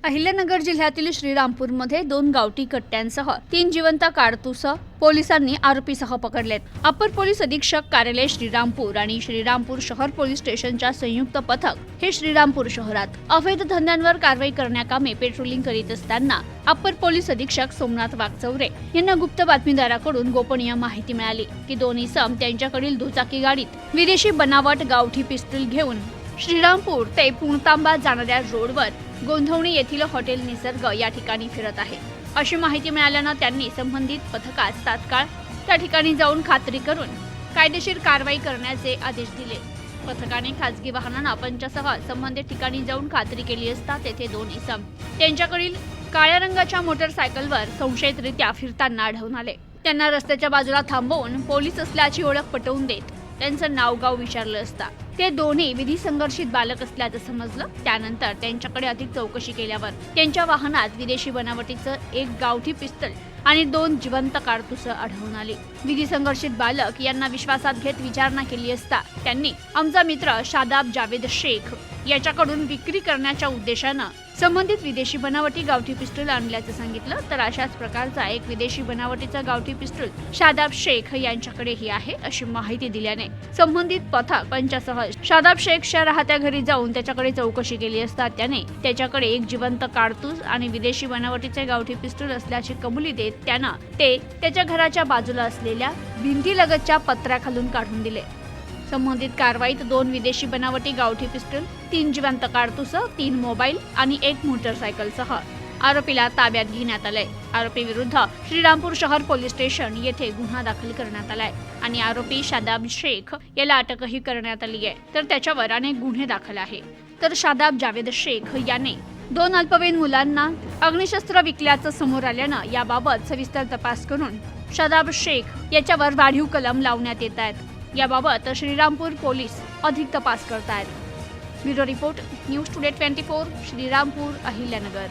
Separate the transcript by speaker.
Speaker 1: अहिल्यानगर जिल्ह्यातील श्रीरामपूरमध्ये 2 गावठी कट्ट्यांसह 3 जिवंत कारतूस पोलिसांनी आरोपीसह पकडलेत. अपर पोलीस अधीक्षक कार्यालय श्रीरामपूर आणि श्रीरामपूर शहर पोलीस स्टेशनच्या संयुक्त पथक हे श्रीरामपूर शहरात अवैध धंद्यांवर कारवाई करण्याकामी पेट्रोलिंग करीत असताना अपर पोलीस अधीक्षक सोमनाथ वागचौरे यांना गुप्त बातमीदाराकडून गोपनीय माहिती मिळाली की 2 इसम त्यांच्याकडील दुचाकी गाडीत विदेशी बनावट गावठी पिस्तूल घेऊन श्रीरामपूर ते पुणतांबा जाणाऱ्या रोडवर गोंधवणी येथील हॉटेल निसर्ग या ठिकाणी फिरत आहे. अशी माहिती मिळाल्यानं त्यांनी संबंधित पथकास तात्काळ त्या ठिकाणी जाऊन खात्री करून कायदेशीर कारवाई करण्याचे आदेश दिले. पथकाने खासगी वाहनांना पंचासह संबंधित ठिकाणी जाऊन खात्री केली असता तेथे 2 इसम त्यांच्याकडील काळ्या रंगाच्या मोटरसायकलवर संशयितरित्या फिरताना आढळून आले. त्यांना रस्त्याच्या बाजूला थांबवून पोलीस असल्याची ओळख पटवून देत त्यांचं नावगाव विचारलं असता ते दोन्ही विधी संघर्षित बालक असल्याचं समजलं. त्यानंतर त्यांच्याकडे अधिक चौकशी केल्यावर त्यांच्या वाहनात विदेशी बनावटीचं 1 गावठी पिस्तूल आणि 2 जिवंत कारतूस आढळून आली. विधी संघर्षित बालक यांना विश्वासात घेत विचारणा केली असता त्यांनी आमचा मित्र शादाब जावेद शेख याच्याकडून विक्री करण्याच्या उद्देशानं संबंधित विदेशी बनावटी गावठी पिस्तूल आणल्याचं सांगितलं. तर अशाच प्रकारचा एक विदेशी बनावटीचा गावठी पिस्तूल शादाब शेख यांच्याकडेही आहे अशी माहिती दिल्याने संबंधित पथक पंचासह शादाब शेखच्या राहत्या घरी जाऊन त्याच्याकडे चौकशी केली असता त्याने त्याच्याकडे 1 जिवंत कारतूस आणि विदेशी बनावटीचे गावठी पिस्तूल असल्याची कबुली देत त्यानं ते त्याच्या घराच्या बाजूला असलेल्या भिंतीलगतच्या पत्र्याखालून काढून दिले. संबंधित कारवाईत 2 विदेशी बनावटी गावठी पिस्तूल, 3 जिवंत कारतूस, 3 मोबाईल आणि 1 मोटरसायकलसह आरोपीला ताब्यात घेण्यात आलंय. आरोपी विरुद्ध श्रीरामपूर शहर पोलीस स्टेशन येथे गुन्हा दाखल करण्यात आलाय आणि आरोपी शादाब शेख याला अटकही करण्यात आली आहे. तर त्याच्यावर अनेक गुन्हे दाखल आहे. तर शादाब जावेद शेख याने 2 अल्पवयीन मुलांना अग्निशस्त्र विकल्याचं समोर आल्यानं याबाबत सविस्तर तपास करून शादाब शेख याच्यावर वाढीव कलम लावण्यात येत आहेत. याबाबत श्रीरामपूर पोलीस अधिक तपास करतायत. Bureau report, news today 24, Shrirampur, Ahilyanagar.